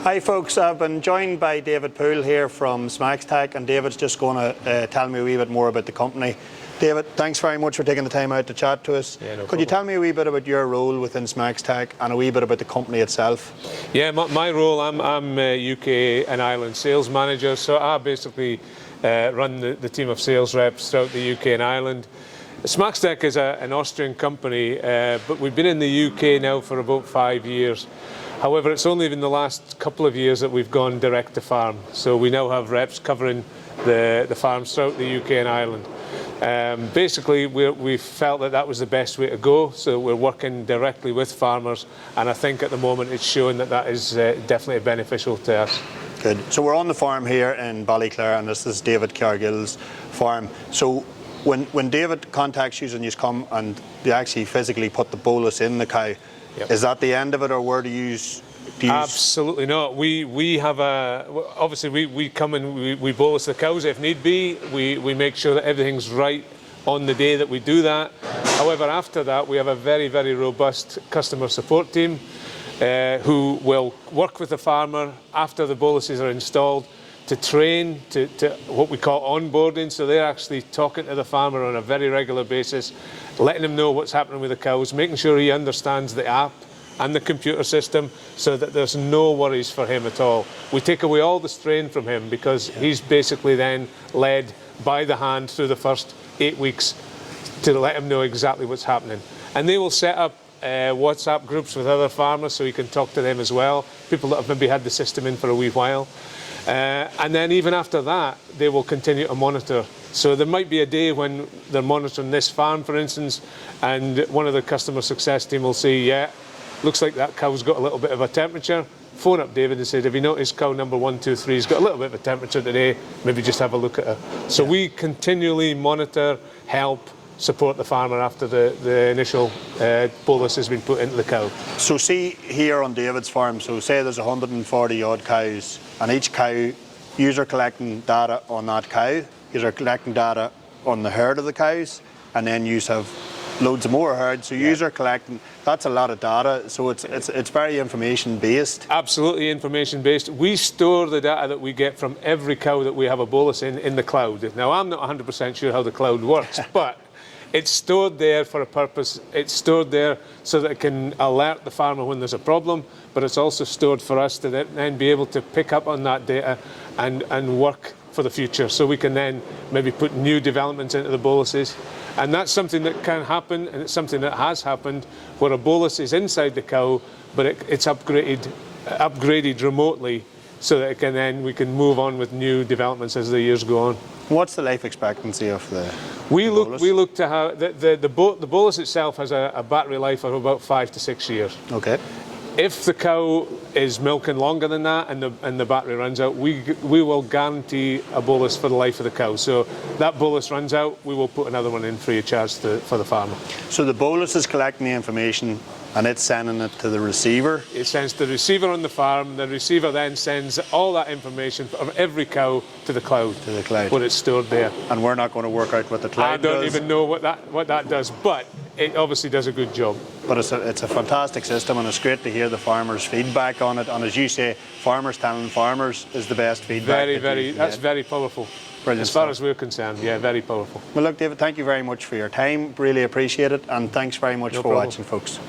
Hi folks, I've been joined by David Poole here from smaXtec, and David's just going to tell me a wee bit more about the company. David, thanks very much for taking the time out to chat to us. Yeah, no Could problem. you tell me a wee bit about your role within smaXtec and a wee bit about the company itself? Yeah, my role, I'm UK and Ireland sales manager, so I basically run the team of sales reps throughout the UK and Ireland. smaXtec is an Austrian company, but we've been in the UK now for about 5 years. However, it's only in the last couple of years that we've gone direct to farm. So we now have reps covering the farms throughout the UK and Ireland. Basically, we felt that was the best way to go, so we're working directly with farmers, and I think at the moment it's showing that is definitely beneficial to us. Good. So we're on the farm here in Ballyclare, and this is David Cargill's farm. So when David contacts you and you come and you actually physically put the bolus in the cow, Yep. Is that the end of it, or where do you use? Absolutely not. We have obviously we come and we bolus the cows if need be. We make sure that everything's right on the day that we do that. However, after that we have a very robust customer support team who will work with the farmer after the boluses are installed to train to what we call onboarding. So they're actually talking to the farmer on a very regular basis, letting him know what's happening with the cows, making sure he understands the app and the computer system so that there's no worries for him at all. We take away all the strain from him because he's basically then led by the hand through the first 8 weeks to let him know exactly what's happening. And they will set up WhatsApp groups with other farmers so he can talk to them as well, people that have maybe had the system in for a wee while. And then even after that, they will continue to monitor. So there might be a day when they're monitoring this farm, for instance, and one of the customer success team will say, yeah, looks like that cow's got a little bit of a temperature. Phone up David and say, have you noticed cow number 1, 2, 3 has got a little bit of a temperature today? Maybe just have a look at her. So we continually monitor, help, support the farmer after the initial bolus has been put into the cow. So see here on David's farm, so say there's 140 odd cows, and each cow, you're collecting data on that cow, you're collecting data on the herd of the cows, and then you have loads of more herds, so you're collecting, that's a lot of data, so it's very information based. Absolutely information based. We store the data that we get from every cow that we have a bolus in the cloud. Now I'm not 100% sure how the cloud works, but it's stored there for a purpose. It's stored there so that it can alert the farmer when there's a problem, but it's also stored for us to then be able to pick up on that data and work for the future. So we can then maybe put new developments into the boluses. And that's something that can happen, and it's something that has happened, where a bolus is inside the cow, but it's upgraded remotely so that we can move on with new developments as the years go on. What's the life expectancy of the bolus? We look to have the bolus itself has a battery life of about 5 to 6 years. Okay. If the cow is milking longer than that and the battery runs out, we will guarantee a bolus for the life of the cow. So that bolus runs out, we will put another one in free of charge for the farmer. So the bolus is collecting the information and it's sending it to the receiver? It sends to the receiver on the farm. The receiver then sends all that information of every cow to the cloud. To the cloud. Where it's stored there. And we're not going to work out what the cloud does? I don't even know what that does, but it obviously does a good job. But it's a fantastic system, and it's great to hear the farmers' feedback on it. And as you say, farmers telling farmers is the best feedback. That's very powerful. Brilliant as far stuff. as we're concerned, yeah, very powerful. Well, look, David, thank you very much for your time. Really appreciate it, and thanks very much for watching, folks.